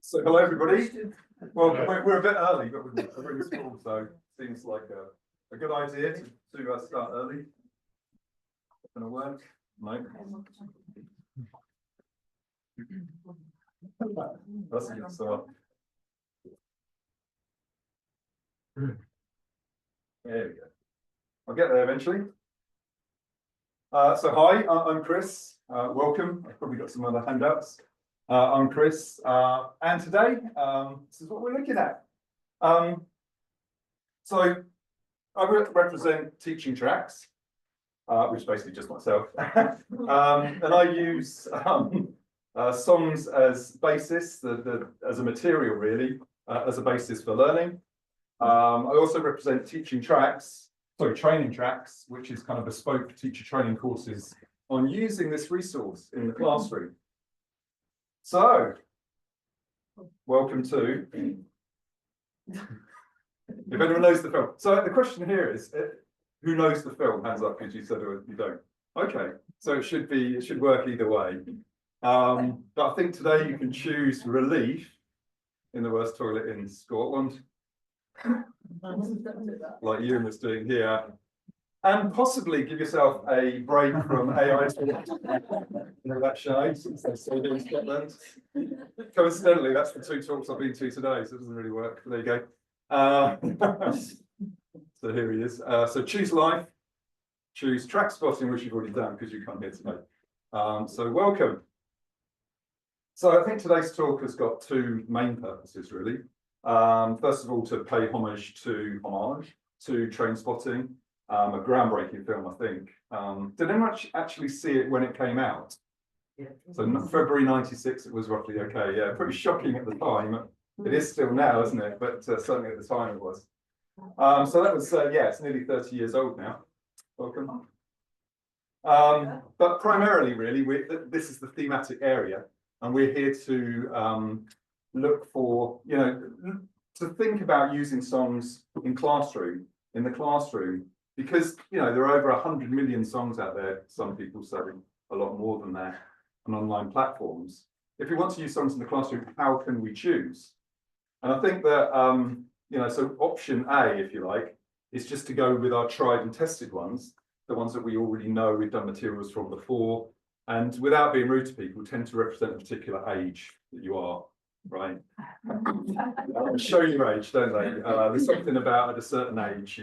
So hello everybody. Well, we're a bit early, but we're in school, so it seems like a good idea to start early. Gonna work? No. That's a good start. There we go. I'll get there eventually. So hi, I'm Chris. Welcome. I've probably got some other handouts. I'm Chris, and today this is what we're looking at. So I represent Teaching Tracks, which is basically just myself, and I use songs as basis, as a material really, as a basis for learning. I also represent Training Tracks, which is kind of bespoke teacher training courses on using this resource in the classroom. So, welcome to, if anyone knows the film. So the question here is, who knows the film? Hands up, because you said you don't. Okay, so it should work either way. But I think today you can choose relief in the worst toilet in Scotland, like Ewan was doing here, and possibly give yourself a break from IATEFL that show, since they say in Scotland. Coincidentally, that's the two talks I've been to today, so it doesn't really work. There you go. So here he is. So choose life, choose Trackspotting, which you've already done because you come here today. So welcome. So I think today's talk has got two main purposes, really. First of all, to pay homage to Trainspotting, a groundbreaking film, I think. Did anyone actually see it when it came out? Yeah. So February '96, it was roughly okay. Yeah, pretty shocking at the time. It is still now, isn't it? But certainly at the time it was. So that was, yeah, it's nearly 30 years old now. Welcome. But primarily, really, this is the thematic area, and we're here to look for, to think about using songs in the classroom, because, there are over 100 million songs out there, some people say a lot more than that, on online platforms. If we want to use songs in the classroom, how can we choose? And I think that, so option A, if you like, is just to go with our tried and tested ones, the ones that we already know we've done materials from before, and without being rude to people, tend to represent a particular age that you are, right? Show your age, don't they? There's something about at a certain age,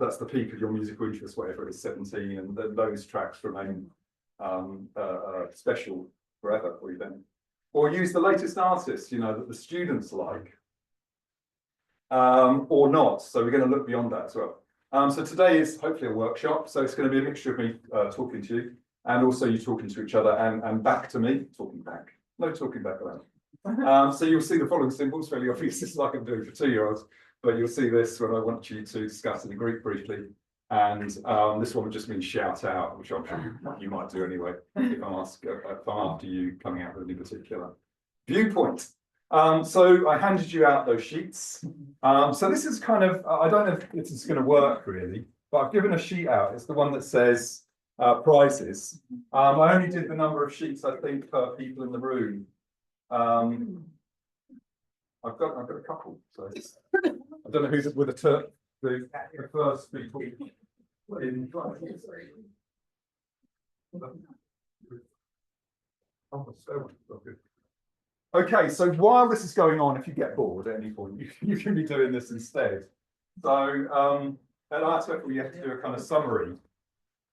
that's the peak of your musical interest, whatever it is, 17, and those tracks remain special forever for you then. Or use the latest artists, that the students like, or not. So we're going to look beyond that as well. So today is hopefully a workshop. So it's going to be a mixture of me talking to you, and also you talking to each other, and back to me, talking back. No talking back around. So you'll see the following symbols, fairly obvious, it's like I'm doing for 2-year-olds, but you'll see this when I want you to discuss in the group briefly. And this one would just mean shout out, which I'm sure you might do anyway, if I'm after you coming out with any particular viewpoint. So I handed you out those sheets. So this is kind of, I don't know if this is going to work really, but I've given a sheet out. It's the one that says prizes. I only did the number of sheets, I think, per people in the room. I've got a couple, so I don't know who's with the first people in. Okay, so while this is going on, if you get bored at any point, you can be doing this instead. So at IATEFL, we have to do a kind of summary,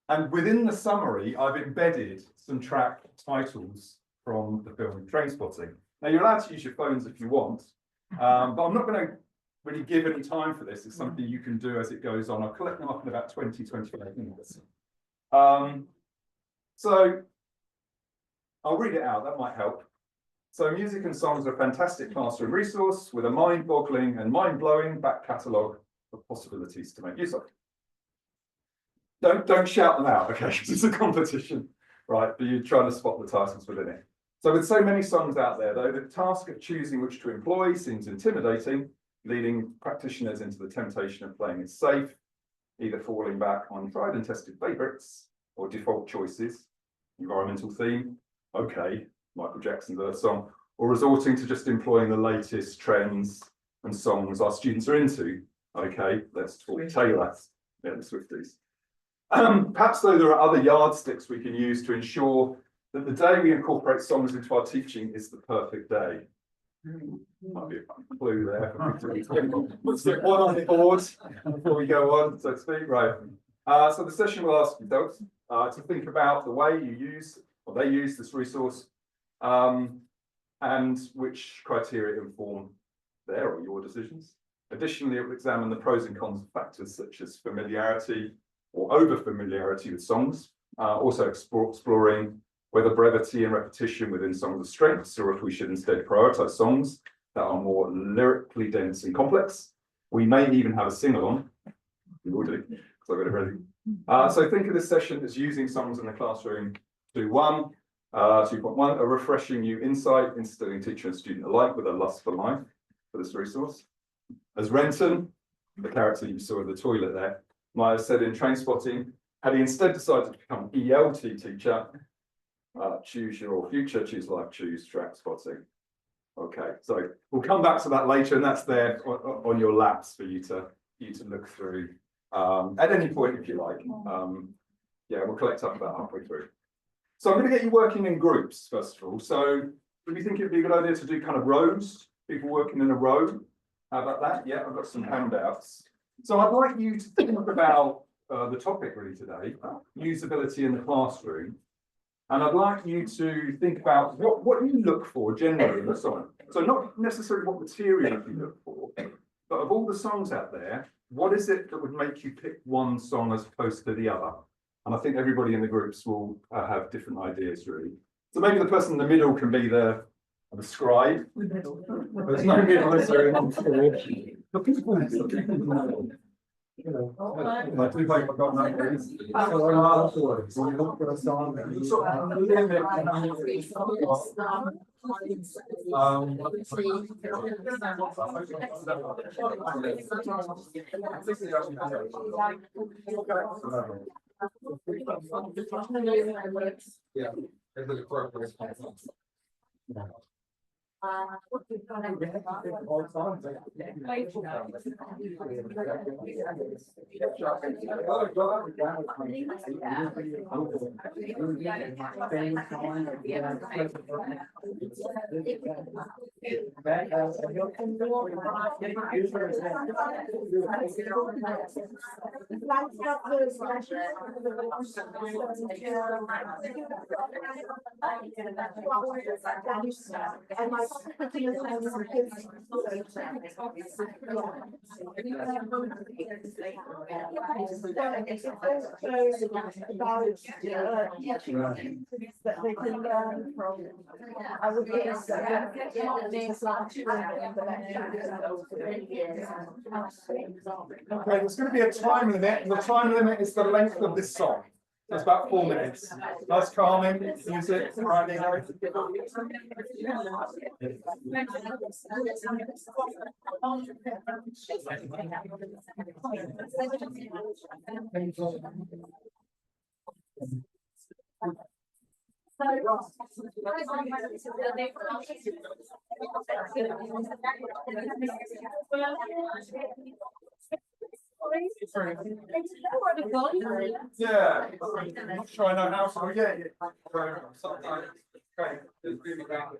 and within the summary, I've embedded some track titles from the film Trainspotting. Now, you're allowed to use your phones if you want, but I'm not going to really give any time for this. It's something you can do as it goes on. I'll collect them up in about 20-25 minutes. So I'll read it out, that might help. So music and songs are a fantastic classroom resource with a mind-boggling and mind-blowing back catalogue of possibilities to make use of. Don't shout them out, okay, because it's a competition, right? But you're trying to spot the titles within it. So with so many songs out there, though, the task of choosing which to employ seems intimidating, leading practitioners into the temptation of playing it safe, either falling back on tried and tested favourites or default choices. Environmental theme, okay, Michael Jackson's Earth Song, or resorting to just employing the latest trends and songs our students are into. Okay, let's talk Taylor, yeah, the Swifties. Perhaps though there are other yardsticks we can use to ensure that the day we incorporate songs into our teaching is the perfect day. Might be a clue there. Let's get one on the board before we go on, so to speak. Right. So the session will ask you to think about the way you use or they use this resource, and which criteria inform their or your decisions. Additionally, it will examine the pros and cons of factors such as familiarity or over-familiarity with songs, also exploring whether brevity and repetition within songs are strengths, or if we should instead prioritize songs that are more lyrically dense and complex. We may even have a sing-along. We will do, because I've got it ready. So think of this session as using songs in the classroom 2.1, 2.1, a refreshing new insight, instilling teacher and student alike with a lust for life for this resource. As Renton, the character you saw in the toilet there, might have said in Trainspotting, had he instead decided to become an ELT teacher, choose your future, choose life, choose Trackspotting. Okay, so we'll come back to that later, and that's there on your laps for you to look through at any point if you like. Yeah, we'll collect up about halfway through. So I'm going to get you working in groups first of all. So do you think it'd be a good idea to do kind of rows, people working in a row? How about that? Yeah, I've got some handouts. So I'd like you to think about the topic really today, usability in the classroom. And I'd like you to think about what you look for generally in a song. So not necessarily what material you look for, but of all the songs out there, what is it that would make you pick one song as opposed to the other? And I think everybody in the groups will have different ideas really. So maybe the person in the middle can be the scribe. There's no middle necessarily. The people in the middle. You know, I do think I've got that. When you look for a song, you sort of yeah, that they can learn from. I would guess okay, there's going to be a time limit, and the time limit is the length of this song. That's about 4 minutes. Nice calming music. Friday night. Yeah, I'm not sure I know how to get it. Sometimes, okay, it's really about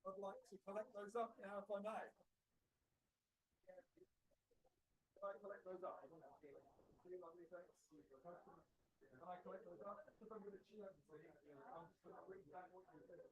I'd like to collect those up now if I may. Can I collect those up? Lovely, thanks. Can I collect those up? If I'm going to cheer, I'm just going to read down what you said.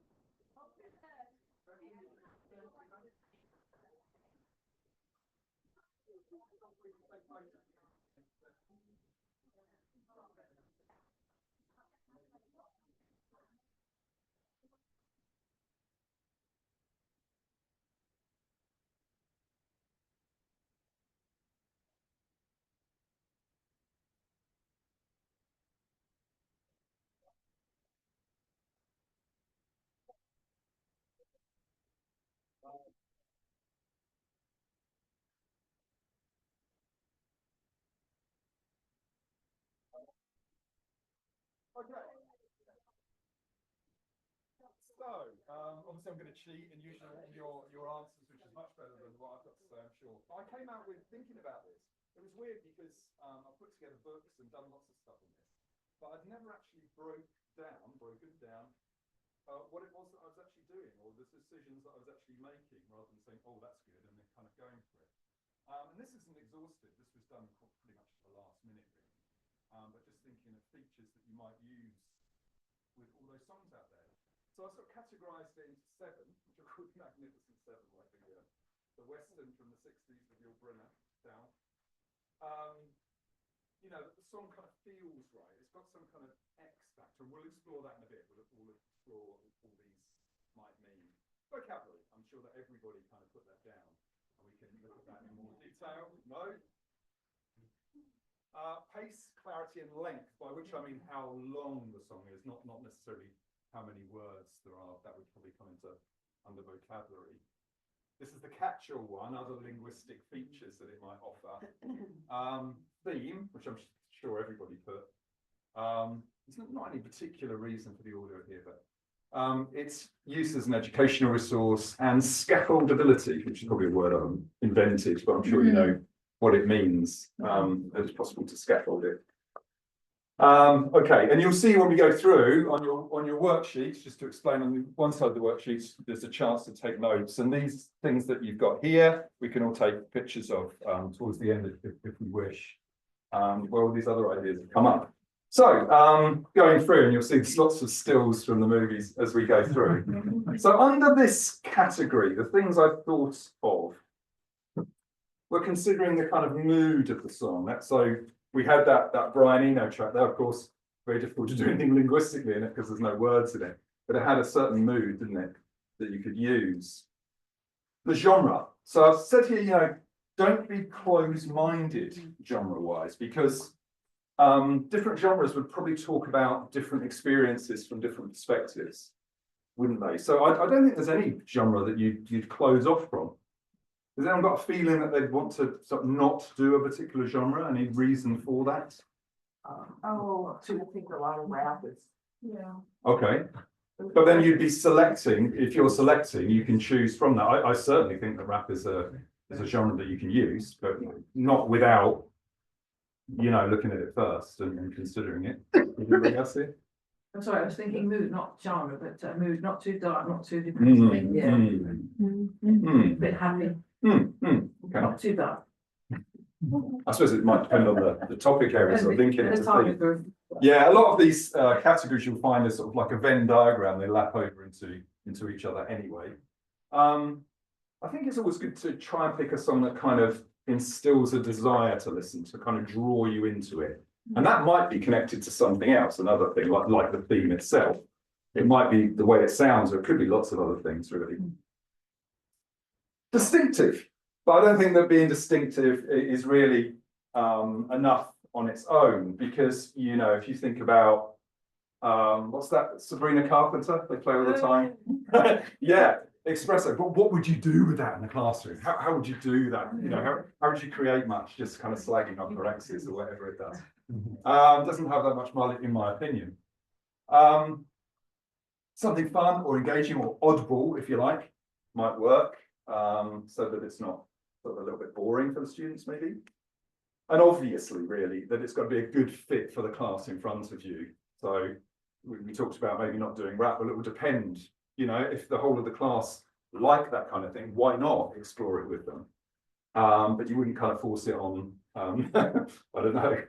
Okay. So, obviously I'm going to cheat and use your answers, which is much better than what I've got to say, I'm sure. I came out with thinking about this. It was weird because I put together books and done lots of stuff on this, but I'd never actually broken down what it was that I was actually doing, or the decisions that I was actually making, rather than saying, oh, that's good, and then kind of going for it. And this isn't exhaustive. This was done pretty much at the last minute, really. But just thinking of features that you might use with all those songs out there. So I sort of categorised it into 7, which are called Magnificent 7, like the Western from the 60s with your Brenner down. You know, the song kind of feels right. It's got some kind of X factor, and we'll explore that in a bit. We'll explore what all these might mean. Vocabulary, I'm sure that everybody kind of put that down, and we can look at that in more detail. No? Pace, clarity, and length, by which I mean how long the song is, not necessarily how many words there are. That would probably come under vocabulary. This is the catch-all one, other linguistic features that it might offer. Theme, which I'm sure everybody put. There's not any particular reason for the order here, but it's used as an educational resource, and scaffoldability, which is probably a word I invented, but I'm sure you know what it means, that it's possible to scaffold it. Okay, and you'll see when we go through on your worksheets, just to explain, on one side of the worksheets, there's a chance to take notes, and these things that you've got here, we can all take pictures of towards the end if we wish, where all these other ideas have come up. So, going through, and you'll see there's lots of stills from the movies as we go through. So under this category, the things I thought of, we're considering the kind of mood of the song. So we had that Brian Eno track there, of course, very difficult to do anything linguistically in it because there's no words in it, but it had a certain mood, didn't it, that you could use. The genre. So I've said here, you know, don't be closed-minded genre-wise, because different genres would probably talk about different experiences from different perspectives, wouldn't they? So I don't think there's any genre that you'd close off from. Has anyone got a feeling that they'd want to sort of not do a particular genre? Any reason for that? I think a lot of rappers. Yeah. Okay. But then you'd be selecting, if you're selecting, you can choose from that. I certainly think that rap is a genre that you can use, but not without, you know, looking at it first and considering it. Anybody else here? I'm sorry, I was thinking mood, not genre, but mood, not too dark, not too depressing. A bit happy, Okay. not too dark. I suppose it might depend on the topic areas I'm thinking. And the target group. Yeah, a lot of these categories you'll find are sort of like a Venn diagram. They lap over into each other anyway. I think it's always good to try and pick a song that kind of instills a desire to listen, to kind of draw you into it. And that might be connected to something else, another thing, like the theme itself. It might be the way it sounds, or it could be lots of other things, really. Distinctive. But I don't think that being distinctive is really enough on its own, because, you know, if you think about, what's that, Sabrina Carpenter, they play all the time. Yeah, espresso. But what would you do with that in the classroom? How would you do that? You know, how would you create much? Just kind of slagging off her exes or whatever it does. Doesn't have that much mileage, in my opinion. Something fun or engaging or oddball, if you like, might work, so that it's not sort of a little bit boring for the students, maybe. And obviously, really, that it's got to be a good fit for the class in front of you. So we talked about maybe not doing rap, but it will depend. You know, if the whole of the class like that kind of thing, why not explore it with them? But you wouldn't kind of force it on, I don't know,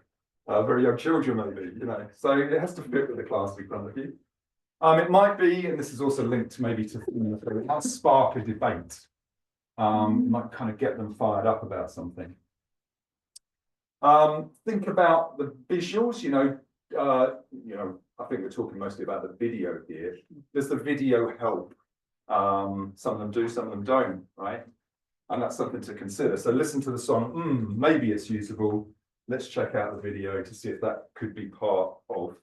very young children, maybe, you know. So it has to fit with the class in front of you. It might be, and this is also linked maybe to, it might spark a debate. It might kind of get them fired up about something. Think about the visuals, you know, I think we're talking mostly about the video here. Does the video help? Some of them do, some of them don't, right? And that's something to consider. So listen to the song, maybe it's usable. Let's check out the video to see if that could be part of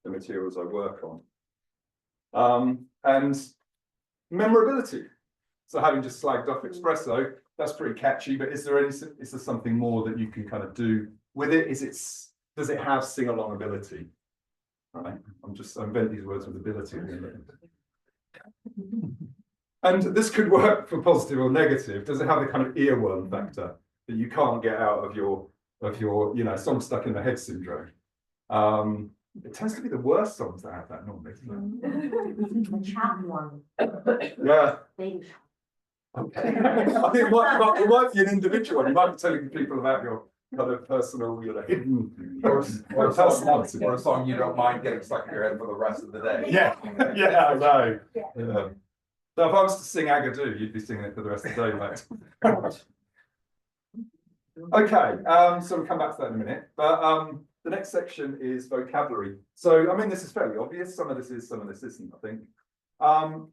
the materials I work on. And memorability. So having just slagged off espresso, that's pretty catchy, but is there something more that you can kind of do with it? Does it have sing-along ability? Right. I invent these words with ability. And this could work for positive or negative. Does it have the kind of earworm factor that you can't get out of your you know, song stuck in the head syndrome? It tends to be the worst songs that have that normally, isn't Chat one. it? Yeah. Okay. I think it might be an individual one. You might be telling people about your kind of personal, you know, hidden or a song you don't mind getting stuck in your head for the rest of the day. Yeah, yeah, I know. Yeah. So if I was to sing Agadoo, you'd be singing it for the rest of the day, mate. Okay, so we'll come back to that in a minute. But the next section is vocabulary. So, I mean, this is fairly obvious. Some of this is, some of this isn't, I think.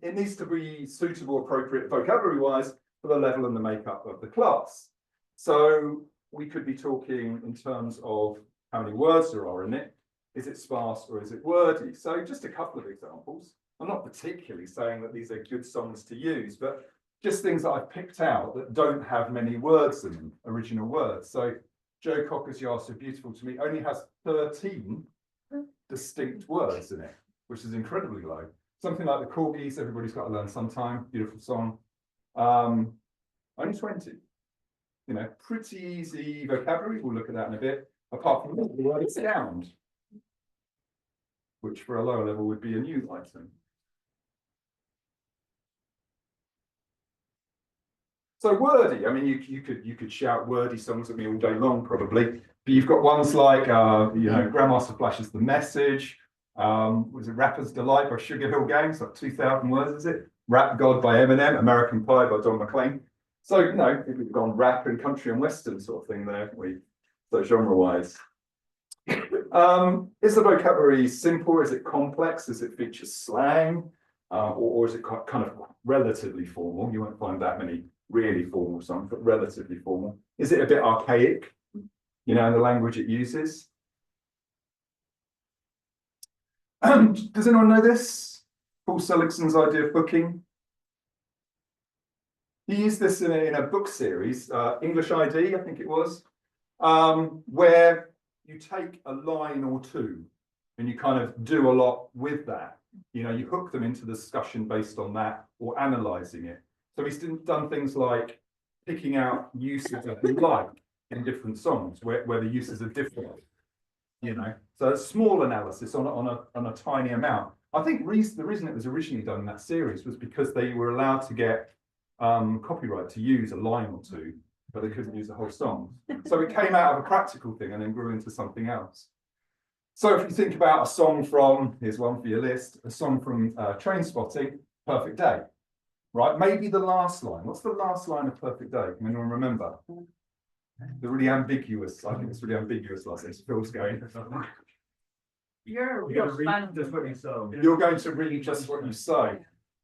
It needs to be suitable, appropriate vocabulary-wise for the level and the makeup of the class. So we could be talking in terms of how many words there are in it. Is it sparse or is it wordy? So just a couple of examples. I'm not particularly saying that these are good songs to use, but just things that I've picked out that don't have many words in them, original words. So Joe Cocker's "You Are So Beautiful to Me" only has 13 distinct words in it, which is incredibly low. Something like the Corgis, Everybody's Got to Learn Sometime, beautiful song. Only 20. You know, pretty easy vocabulary. We'll look at that in a bit. Apart from the word sound, which for a lower level would be a new item. So wordy. I mean, you could shout wordy songs at me all day long, probably. But you've got ones like, Grandmaster Flashes the Message. Was it Rapper's Delight by Sugar Hill Gang? It's like 2,000 words, is it? Rap God by Eminem, American Pie by Don McLean. So, we've gone rap and country and western sort of thing there, haven't we? So genre-wise. Is the vocabulary simple? Is it complex? Does it feature slang? Or is it kind of relatively formal? You won't find that many really formal songs, but relatively formal. Is it a bit archaic, in the language it uses? Does anyone know this? Paul Seligman's idea of booking. He used this in a book series, English ID, I think it was, where you take a line or two and you kind of do a lot with that. You hook them into the discussion based on that or analysing it. So he's done things like picking out uses of like in different songs where the uses are different. So a small analysis on a tiny amount. I think the reason it was originally done in that series was because they were allowed to get copyright to use a line or two, but they couldn't use the whole song. So it came out of a practical thing and then grew into something else. So if you think about a song from, here's one for your list, a song from Trainspotting, Perfect Day, right? Maybe the last line. What's the last line of Perfect Day? Can anyone remember? The really ambiguous, I think it's really ambiguous last name. Phil's going. You're going to read just what you saw. You're going to read just what you say.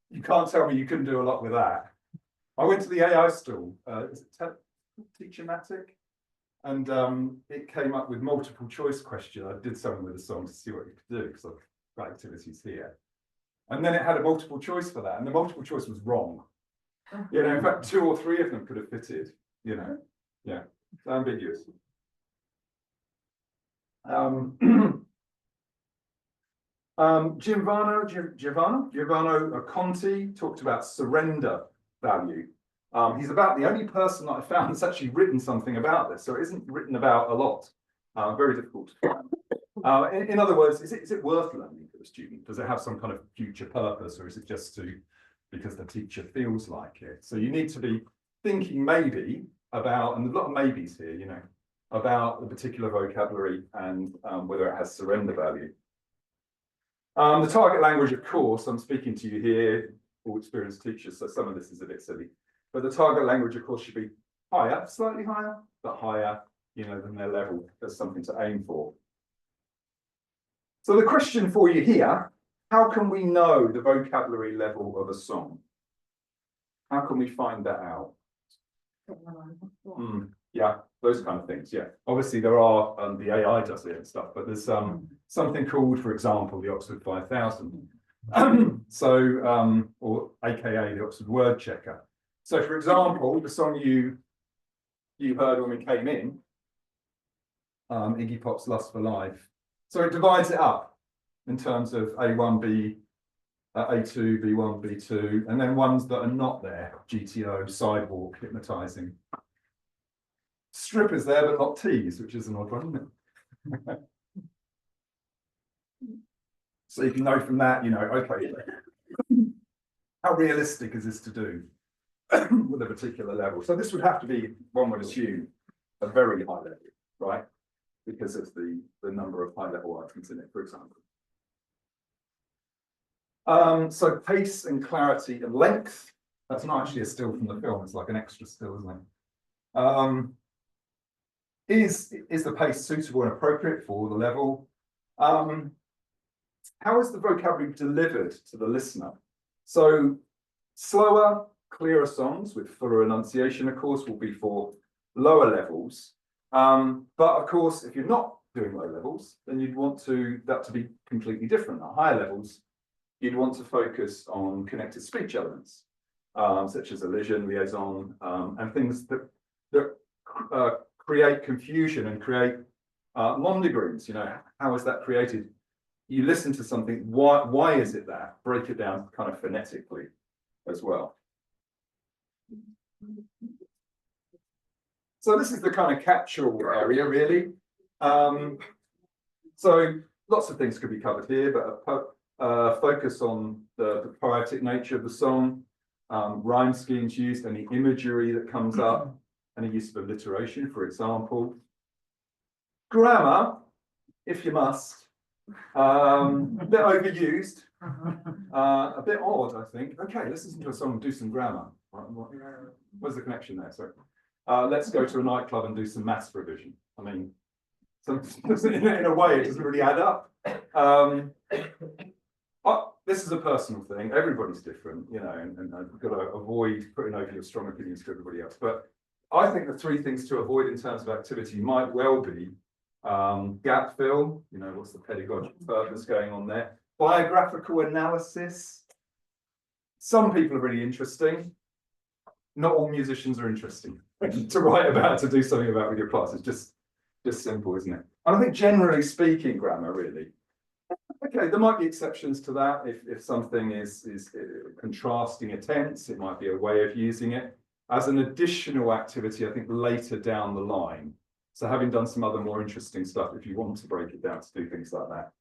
You can't tell me you couldn't do a lot with that. I went to the AI stall, is it Teacher-matic? And it came up with multiple choice question. I did something with the song to see what you could do because I've got activities here. And then it had a multiple choice for that. And the multiple choice was wrong. In fact, 2 or 3 of them could have fitted, yeah, it's ambiguous. Giovanni Conti talked about surrender value. He's about the only person that I found that's actually written something about this, so it isn't written about a lot. Very difficult to find. In other words, is it worth learning for the student? Does it have some kind of future purpose, or is it just because the teacher feels like it? So you need to be thinking maybe about, and there's a lot of maybes here, about the particular vocabulary and whether it has surrender value. The target language, of course, I'm speaking to you here, all experienced teachers, so some of this is a bit silly. But the target language, of course, should be higher, slightly higher, but higher, than their level. There's something to aim for. So the question for you here, how can we know the vocabulary level of a song? How can we find that out? Yeah, those kind of things, yeah. Obviously, there are, the AI does it and stuff, but there's something called, for example, the Oxford 5000. Or AKA the Oxford Word Checker. So, for example, the song you heard when we came in, Iggy Pop's Lust for Life. So it divides it up in terms of A1, B, A2, B1, B2, and then ones that are not there, GTO, Sidewalk, Hypnotising. Strippers there, but not T's, which is an odd one, isn't it? So you can know from that, okay, how realistic is this to do with a particular level? So this would have to be, one would assume, a very high level, right? Because of the number of high level items in it, for example. So pace and clarity and length, that's not actually a still from the film, it's like an extra still, isn't it? Is the pace suitable and appropriate for the level? How is the vocabulary delivered to the listener? So slower, clearer songs with fuller enunciation, of course, will be for lower levels. But of course, if you're not doing low levels, then you'd want that to be completely different. At higher levels, you'd want to focus on connected speech elements, such as elision, liaison, and things that create confusion and create mondegreens. How is that created? You listen to something, why is it that? Break it down kind of phonetically as well. So this is the kind of catch-all area, really. So lots of things could be covered here, but focus on the poetic nature of the song, rhyme schemes used, any imagery that comes up, any use of alliteration, for example. Grammar, if you must, a bit overused, a bit odd, I think. Okay, let's listen to a song and do some grammar. Where's the connection there? Sorry. Let's go to a nightclub and do some maths revision. I mean, so, in a way, it doesn't really add up. This is a personal thing. Everybody's different, you know, and you've got to avoid putting over your strong opinions to everybody else. But I think the three things to avoid in terms of activity might well be gap fill, you know, what's the pedagogical purpose going on there? Biographical analysis. Some people are really interesting. Not all musicians are interesting to write about, to do something about with your class. It's just simple, isn't it? And I think generally speaking, grammar really. Okay, there might be exceptions to that. If something is contrasting a tense, it might be a way of using it as an additional activity, I think, later down the line. So having done some other more interesting stuff, if you want to break it down to do things like that.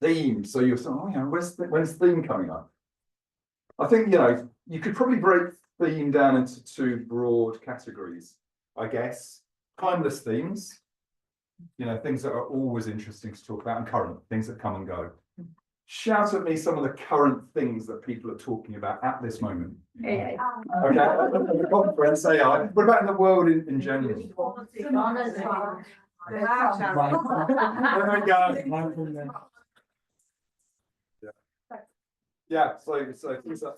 Theme. So you're saying, oh yeah, when's theme coming up? I think, you know, you could probably break theme down into two broad categories, I guess. Timeless themes, you know, things that are always interesting to talk about, and current, things that come and go. Shout at me some of the current things that people are talking about at this moment. AI. Okay, the conference, AI. What about in the world in general? There we go. Yeah, so things that,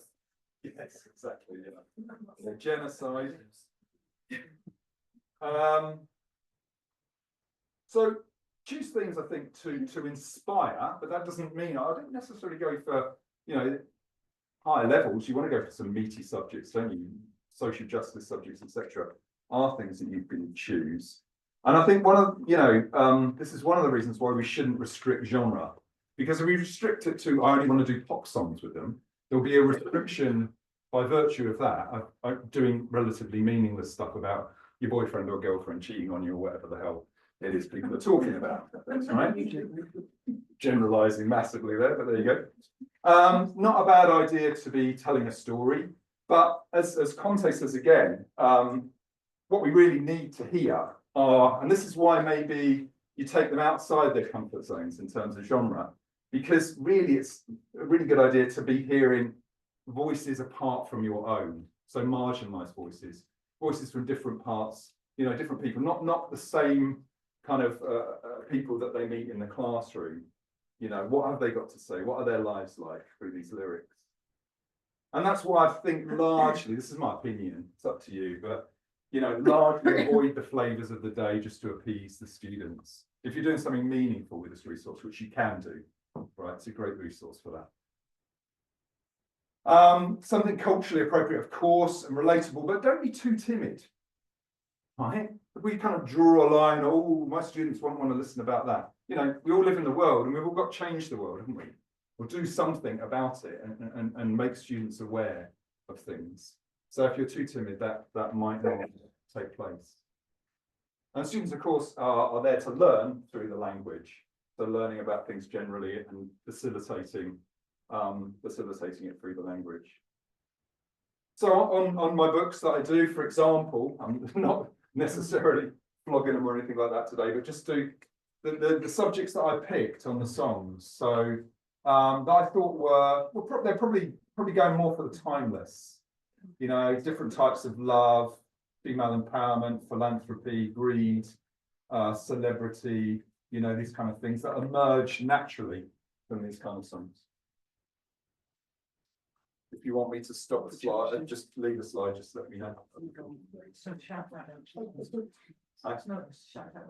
yes, exactly, yeah. Genocide. So choose things, I think, to inspire, but that doesn't mean I don't necessarily go for, you know, higher levels. You want to go for some meaty subjects, don't you? Social justice subjects, etc., are things that you can choose. And I think one of, you know, this is one of the reasons why we shouldn't restrict genre, because if we restrict it to I only want to do pop songs with them, there'll be a restriction by virtue of that of doing relatively meaningless stuff about your boyfriend or girlfriend cheating on you or whatever the hell it is people are talking about. That's right. Generalizing massively there, but there you go. Not a bad idea to be telling a story, but as Conte says again, what we really need to hear are, and this is why maybe you take them outside their comfort zones in terms of genre, because really it's a really good idea to be hearing voices apart from your own, so marginalized voices from different parts, you know, different people, not the same kind of people that they meet in the classroom. You know, what have they got to say? What are their lives like through these lyrics? And that's why I think largely, this is my opinion, it's up to you, but, you know, largely avoid the flavours of the day just to appease the students. If you're doing something meaningful with this resource, which you can do, right, it's a great resource for that. Something culturally appropriate, of course, and relatable, but don't be too timid, right? If we kind of draw a line, oh, my students won't want to listen about that. You know, we all live in the world and we've all got to change the world, haven't we? Or do something about it and make students aware of things. So if you're too timid, that might not take place. And students, of course, are there to learn through the language. So learning about things generally and facilitating it through the language. So on my books that I do, for example, I'm not necessarily flogging them or anything like that today, but just do the subjects that I picked on the songs. So that I thought they're probably going more for the timeless, you know, different types of love, female empowerment, philanthropy, greed, celebrity, you know, these kind of things that emerge naturally from these kind of songs. If you want me to stop the slide and just leave the slide, just let me know. So shout that out. No, shout that.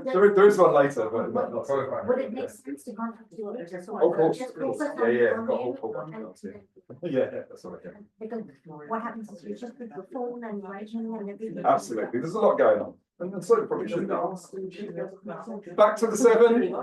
There is one later, but not Would it make sense to contact you? Oh, of course. Yeah, got a whole bunch. Yeah, that's all right. Because what happens is you just pick your phone and writing and everything. Absolutely, there's a lot going on, and so it probably should be. Back to the 7.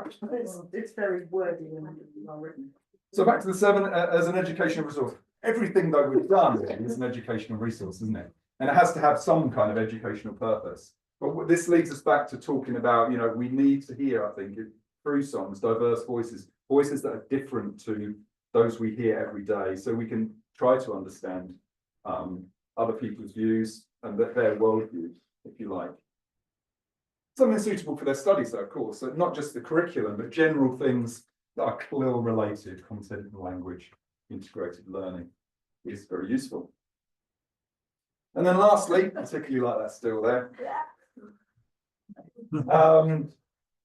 It's very wordy and well written. So back to the 7 as an educational resource. Everything that we've done is an educational resource, isn't it? And it has to have some kind of educational purpose. But this leads us back to talking about, you know, we need to hear, I think, through songs, diverse voices that are different to those we hear every day, so we can try to understand other people's views and their worldviews, if you like. Something suitable for their studies, though, of course, so not just the curriculum, but general things that are CLIL related, content and language, integrated learning is very useful. And then lastly, particularly like that still there,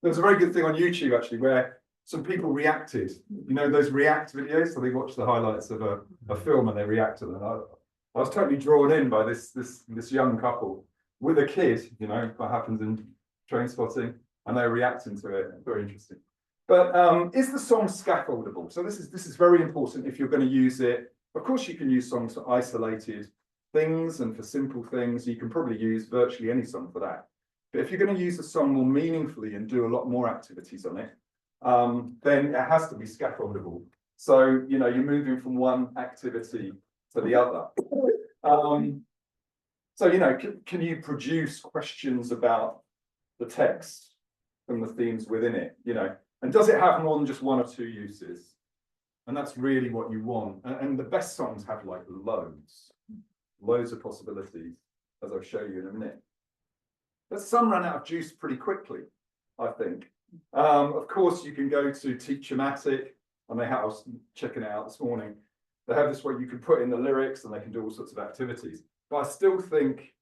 there's a very good thing on YouTube actually where some people reacted. You know those react videos? So they watch the highlights of a film and they react to them. I was totally drawn in by this young couple with a kid, you know, what happens in Trainspotting, and they're reacting to it. Very interesting. But is the song scaffoldable? So this is very important if you're going to use it. Of course, you can use songs for isolated things and for simple things. You can probably use virtually any song for that. But if you're going to use a song more meaningfully and do a lot more activities on it, then it has to be scaffoldable. So, you know, you're moving from one activity to the other. So, you know, can you produce questions about the text and the themes within it, you know? And does it have more than just one or two uses? And that's really what you want. And the best songs have like loads of possibilities, as I'll show you in a minute. But some run out of juice pretty quickly, I think. Of course, you can go to Teachermatic, and I was checking it out this morning. They have this where you can put in the lyrics and they can do all sorts of activities. But I still think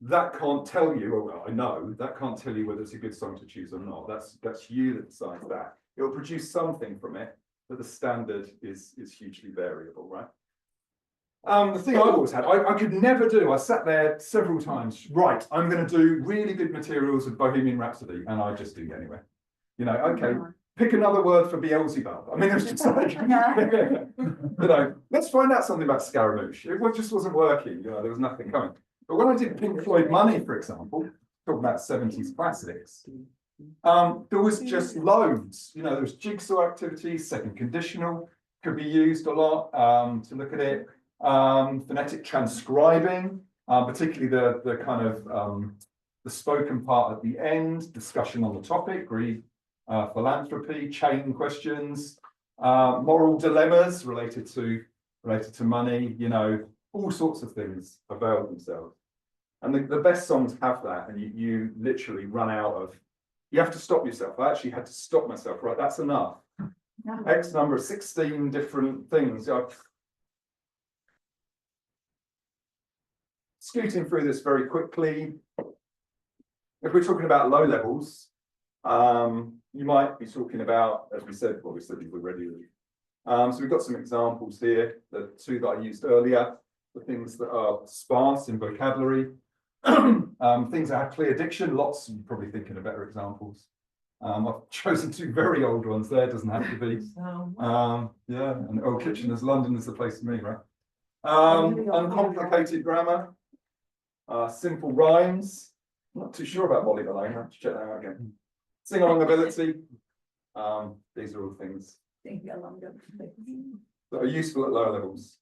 that can't tell you, well, I know, that can't tell you whether it's a good song to choose or not. That's you that decides that. It'll produce something from it, but the standard is hugely variable, right? The thing I always had, I could never do, I sat there several times, right, I'm going to do really good materials of Bohemian Rhapsody, and I just didn't get anywhere. You know, okay, pick another word for Beelzebub. I mean, it was just like, you know, let's find out something about Scaramouche. It just wasn't working, you know, there was nothing coming. But when I did Pink Floyd Money, for example, talking about 70s classics, there was just loads, you know, there was jigsaw activities, second conditional, could be used a lot to look at it. Phonetic transcribing, particularly the kind of the spoken part at the end, discussion on the topic, greed, philanthropy, chain questions, moral dilemmas related to money, you know, all sorts of things avail themselves. And the best songs have that, and you literally run out of, you have to stop yourself. I actually had to stop myself, right, that's enough. X number of 16 different things. Scooting through this very quickly. If we're talking about low levels, you might be talking about, as we said, well, we said these already. So we've got some examples here, the two that I used earlier, the things that are sparse in vocabulary, things that have clear diction, lots, you're probably thinking of better examples. I've chosen two very old ones there, doesn't have to be. Yeah, and Old Kitchener's London is the place for me, right? Uncomplicated grammar. Simple rhymes. Not too sure about Molly Malone. I have to check that out again. Sing along ability. These are all things that are useful at lower levels.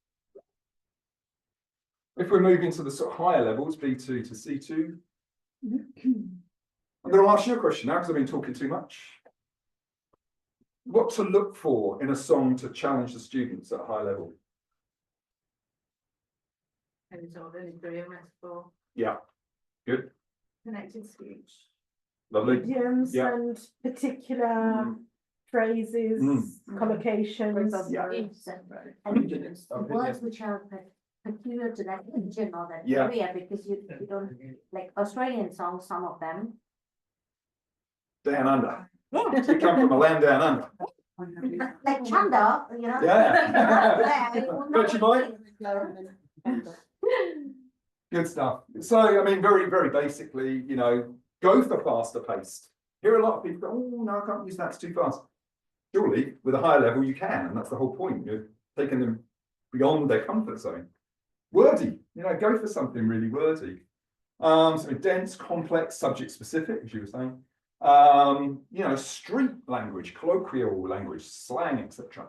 If we're moving to the sort of higher levels, B2 to C2, I'm going to ask you a question now because I've been talking too much. What to look for in a song to challenge the students at a high level? Yeah, good. Connected speech. Lovely. Idioms Yeah. and particular phrases, collocations. Words which are peculiar to that region or that Yeah. area, because you don't, like Australian songs, some of them. Down under. You come from a land down under. Like Chanda, you know. Yeah. But you might. Good stuff. So, I mean, very, very basically, you know, go for faster paced. Here are a lot of people go, oh, no, I can't use that, it's too fast. Surely, with a higher level, you can, and that's the whole point. You're taking them beyond their comfort zone. Wordy, you know, go for something really wordy. So dense, complex, subject specific, as you were saying. You know, street language, colloquial language, slang, etc.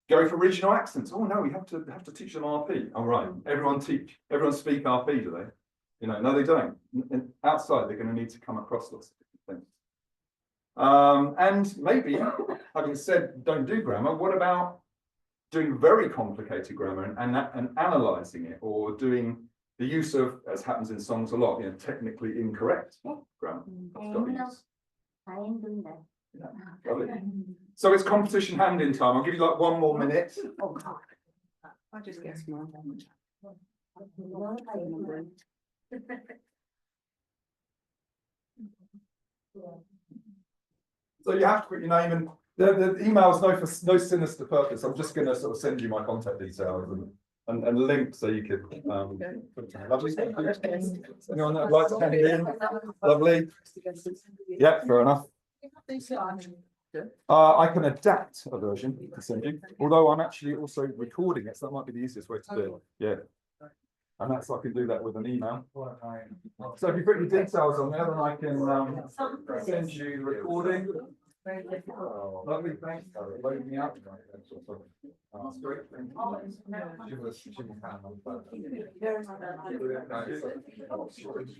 Go for regional accents. Oh no, we have to teach them RP. All right, everyone speak RP, do they? You know, no, they don't. And outside, they're going to need to come across lots of different things. And maybe, having said don't do grammar, what about doing very complicated grammar and analysing it, or doing The use of, as happens in songs a lot, technically incorrect grammar. That's got to be used. I ain't doing that. Lovely. So it's competition hand-in time. I'll give you like 1 more minute. Oh, God. I just get smart. So you have to put your name in. The email's no sinister purpose. I'm just going to sort of send you my contact details and link so you could. Lovely. Thank you. Anyone that would like to hand it in? Lovely. Yeah, fair enough. I can adapt a version to send you, although I'm actually also recording it, so that might be the easiest way to do it. Yeah. And that's, I can do that with an email. So if you put your details on there, then I can send you the recording. Lovely, thanks. Loading me up. That's great. Thank you.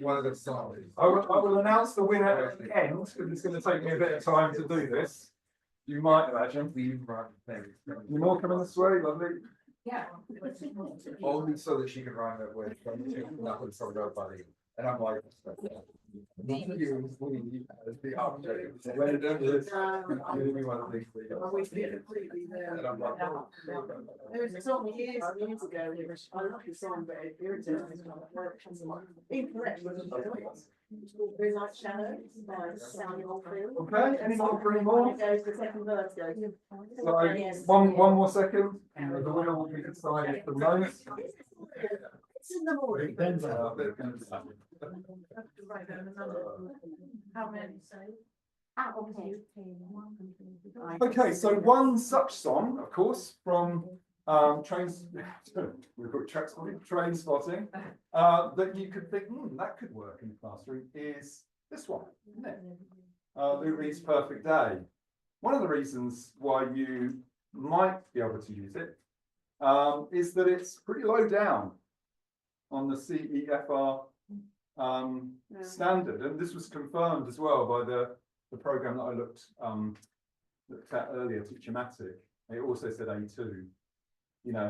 One of the songs. I will announce the winner at the end, because it's going to take me a bit of time to do this. You might imagine. You more coming this way, lovely. Yeah. Only so that she could rhyme it with some nobody. And I'm like, the object. When it does, we want to think. And I'm like, There was a song years and years ago, which I like the song, but it irritates me. Incorrect. It's called Very Light Shadows by Sound Old Field. Okay, any more, 3 more? It goes, the second verse goes. So, Yes. one more second, and the winner will be decided at the moment. It's in the morning. How many? Ah, okay. Okay, so one such song, of course, from trains, we've got Trackspotting, that you could think, that could work in the classroom, is this one, isn't it? Lou Reed's Perfect Day. One of the reasons why you might be able to use it is that it's pretty low down on the CEFR standard, and this was confirmed as well by the program that I looked at earlier, Teachermatic. It also said A2.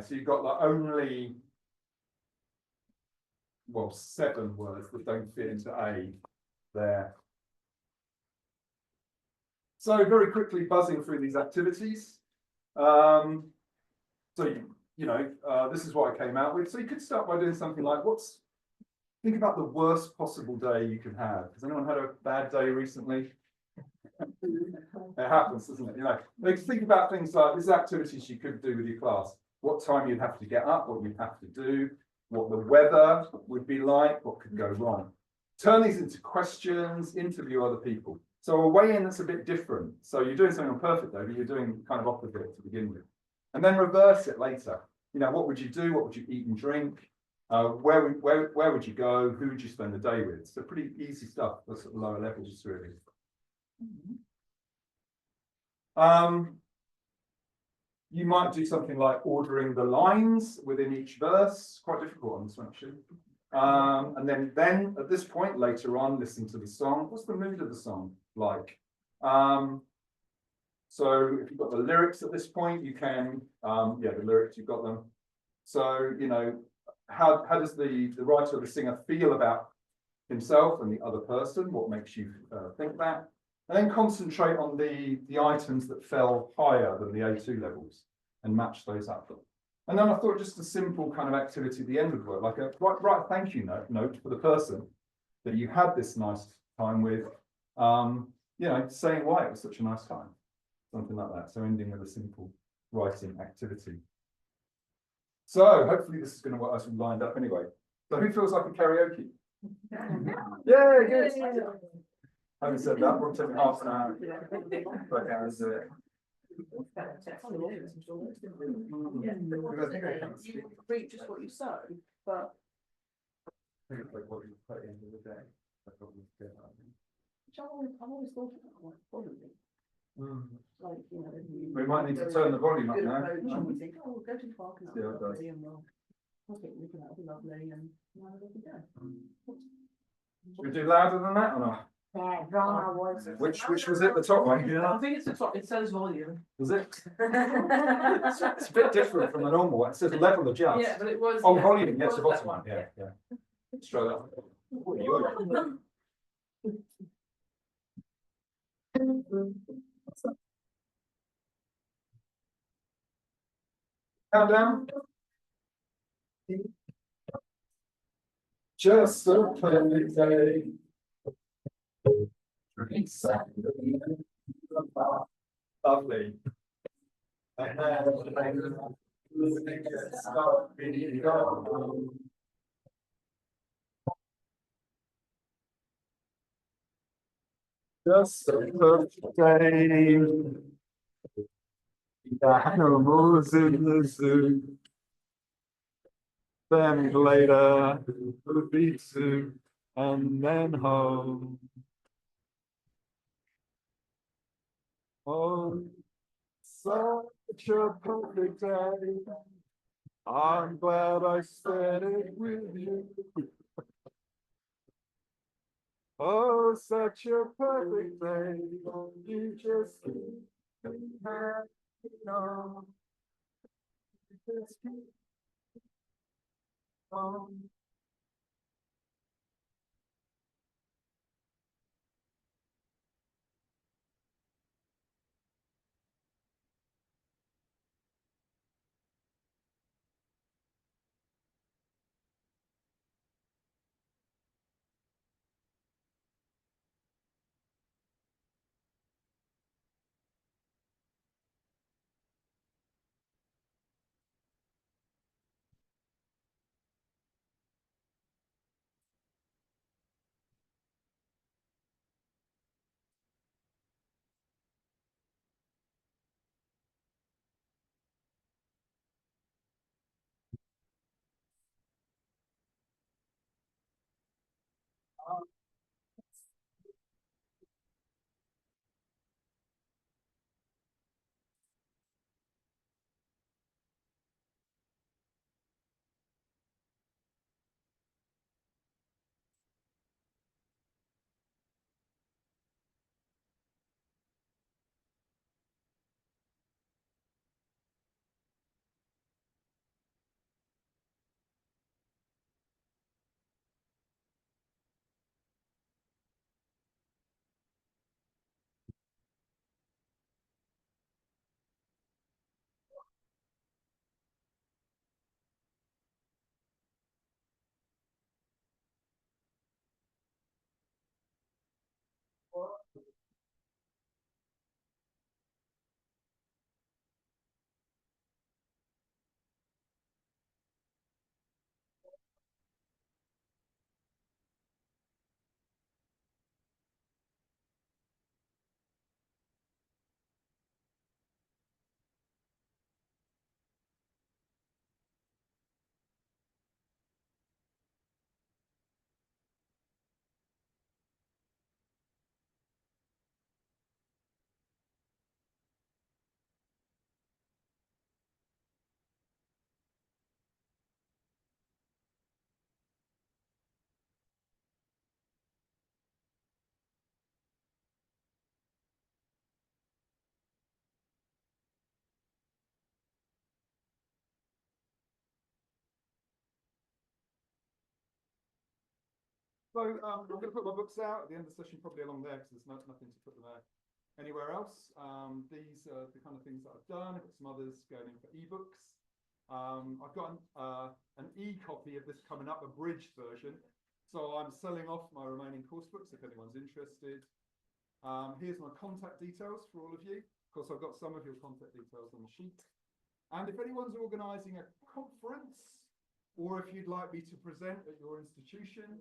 So you've got like only 7 words that don't fit into A there. So very quickly buzzing through these activities. So this is what I came out with. So you could start by doing something like, think about the worst possible day you can have. Has anyone had a bad day recently? It happens, doesn't it? Think about things like these activities you could do with your class. What time you'd have to get up, what you'd have to do, what the weather would be like, what could go wrong. Turn these into questions, interview other people. So a way in that's a bit different. So you're doing something on perfect day, but you're doing kind of opposite to begin with. And then reverse it later. What would you do? What would you eat and drink? Where would you go? Who would you spend the day with? So pretty easy stuff for sort of lower levels, really. You might do something like ordering the lines within each verse. Quite difficult on this one, actually. And then at this point later on, listen to the song. What's the mood of the song like? So if you've got the lyrics at this point, you can, the lyrics, you've got them. So, how does the writer or the singer feel about himself and the other person? What makes you think that? And then concentrate on the items that fell higher than the A2 levels and match those up. And then I thought just a simple kind of activity at the end would work, like write a thank you note for the person that you had this nice time with, saying why it was such a nice time. Something like that. So ending with a simple writing activity. So hopefully this is going to work as we lined up anyway. So who feels like a karaoke? Yeah, good. Having said that, we'll take half an hour. But hours do it. Read just what you sow, but I think it's like what you put at the end of the day. That's what we get. I've always thought about like volume. Like, We might need to turn the volume up now. You think, go to the park and Yeah, it does. and we'll looking at it, lovely, and now we go. Should we do louder than that or not? their drama was. Which was it, the top one? I think it's the top, it says volume. Was it? It's a bit different from the normal one. It says level adjust. Yeah, but it was. Oh, yeah, volume, it yes, was the that bottom one, yeah. Let's try that. Countdown. Just a perfect day. Lovely. Just a perfect day. The animals in the zoo. Then later, the beach zoo, and then home. Oh, such a perfect day. I'm glad I spent it with you. Oh, such a perfect day. You just keep hanging on. Just keep on. So I'm going to put my books out at the end of the session, probably along there, because there's nothing to put them there anywhere else. These are the kind of things that I've done. I've got some others going in for ebooks. I've got an e-copy of this coming up, a bridged version. So I'm selling off my remaining course books if anyone's interested. Here's my contact details for all of you. Of course, I've got some of your contact details on the sheet. And if anyone's organising a conference, or if you'd like me to present at your institution,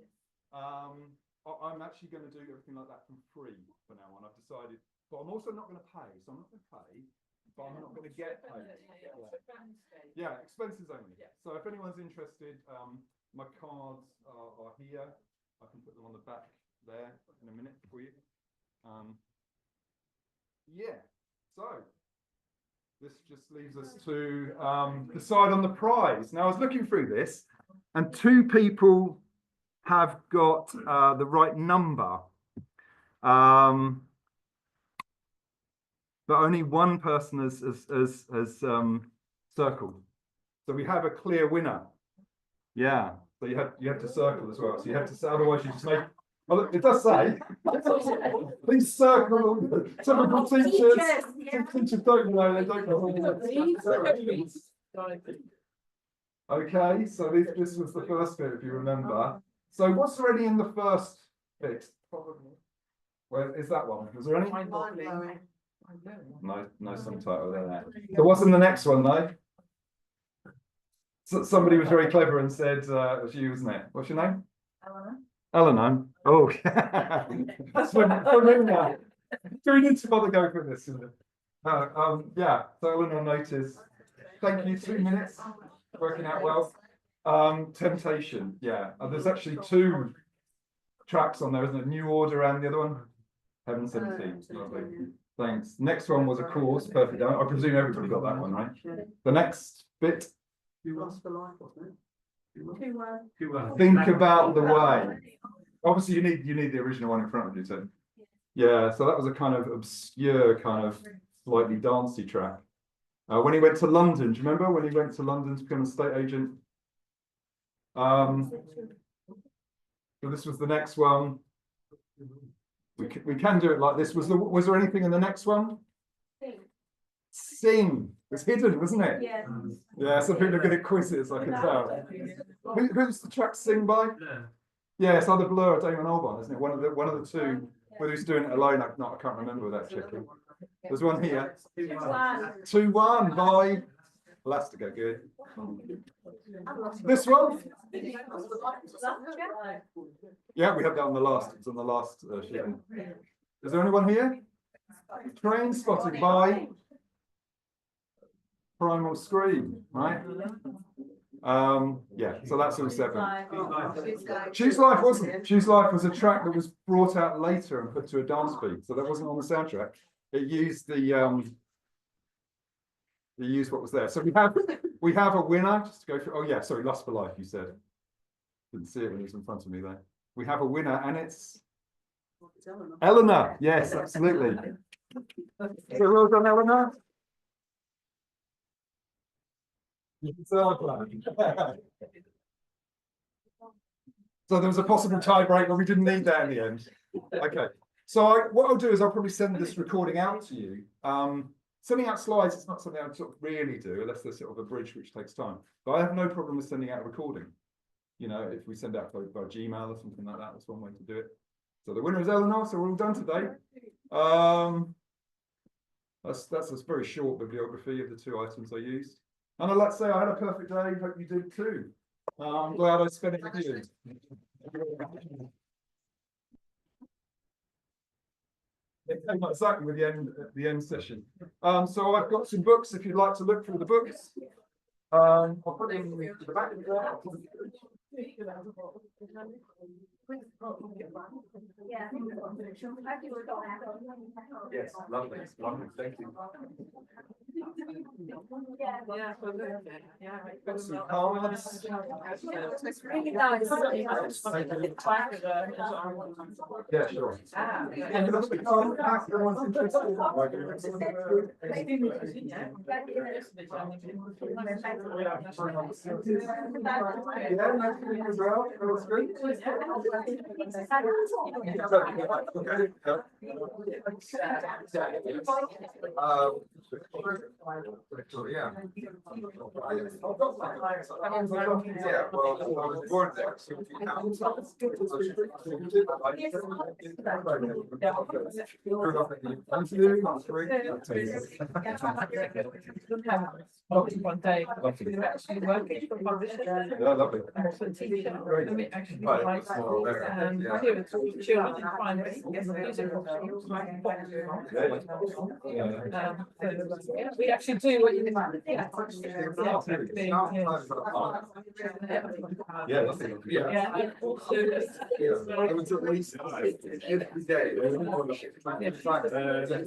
I'm actually going to do everything like that for free for now on. I've decided, but I'm also not going to pay. So I'm not going to pay, but I'm not going to get paid. Yeah, expenses only. So if anyone's interested, my cards are here. I can put them on the back there in a minute for you. Yeah, so this just leaves us to decide on the prize. Now I was looking through this, and 2 people have got the right number. But only one person has circled. So we have a clear winner. Yeah. So you have to circle as well. So you have to, otherwise you just make. Well, it does say. Please circle. Typical teachers. Teachers don't know. They don't know. Okay, so this was the first bit, if you remember. So what's already in the first bit? Where is that one? Was there any? No subtitle there. So what's in the next one, though? So somebody was very clever and said, it was you, wasn't it? What's your name? Eleanor. Oh, yeah. That's when now. Do we need to bother going for this? Yeah, so Eleanor noticed. Thank you, 2 minutes. Working out well. Temptation, yeah. There's actually 2 tracks on there, isn't it? New Order and the other one? Heaven 17. Lovely. Thanks. Next one was a course, perfect. I presume everybody got that one, right? The next bit. Think about the way. Obviously, you need the original one in front of you too. Yeah, so that was a kind of obscure, kind of slightly dancey track. When he went to London, do you remember when he went to London to become a estate agent? So this was the next one. We can do it like this. Was there anything in the next one? Sing. It's hidden, wasn't it? Yeah. Yeah, some people are good at quizzes, I can tell. Who's the track Sing by? Yeah, it's either Blur or Damon Albarn, isn't it? One of the 2. Whether he's doing it alone, I can't remember without checking. There's one here. 2-1 by Elastica, good. This one? Yeah, we have that on the last. It's on the last sheet. Is there anyone here? Trainspotting by Primal Scream, right? Yeah, so that's all 7. Choose Life wasn't. Choose Life was a track that was brought out later and put to a dance beat, so that wasn't on the soundtrack. It used what was there. So we have a winner. Just to go through. Oh yeah, sorry, Lust for Life. You said. Didn't see it when it was in front of me there. We have a winner, and it's Eleanor. Yes, absolutely. So well done, Eleanor. So there was a possible tie break, but we didn't need that in the end. Okay. So what I'll do is I'll probably send this recording out to you. Sending out slides is not something I sort of really do, unless there's sort of a bridge which takes time. But I have no problem with sending out a recording. You know, if we send out by Gmail or something like that, that's one way to do it. So the winner is Eleanor, so we're all done today. That's a very short bibliography of the 2 items I used. And I'd like to say I had a perfect day, hope you did too. I'm glad I spent it with you. It came up exactly with the end session. So I've got some books if you'd like to look through the books. I'll put them to the back of there. Yes, lovely, thank you. Got some cards. Yeah, sure. And the card, everyone's interested. Yeah, nice to meet you as well. That was good. Yeah. Yeah, well, I was born there. One day, actually working for publishers. Yeah, lovely. Actually, like children and find music. We actually do what you demand. Yeah. Yeah, that's it. Yeah, and also. I was at least every day.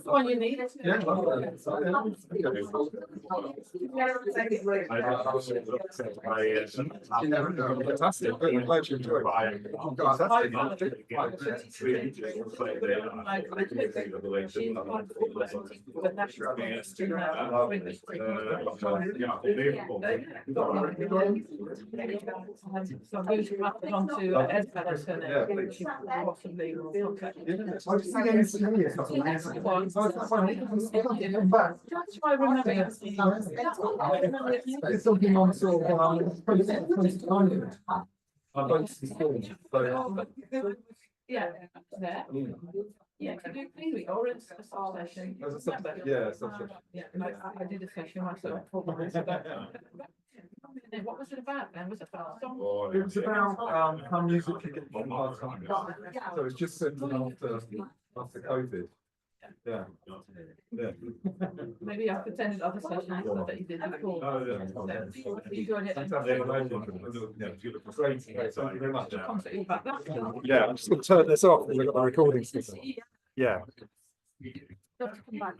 One you need. Yeah. Fantastic. I'm glad you enjoyed So I'm going to pass it on to Ednburgh, which you possibly will look at. That's why I remember it. It's something on sort of, Yeah, there. Yeah, can you do it or it's a session? yeah, subsession. Yeah, I did a session myself. What was it about then? Was it about a song? It was about how music can get from hard times. So it's just something after COVID. Yeah. Yeah. Maybe I've attended other sessions that you did before. Oh, yeah. You joined it. Great. Thank you very much. Contact you about that. Yeah, I'm just going to turn this off. We've got the recording system. Yeah. Come back.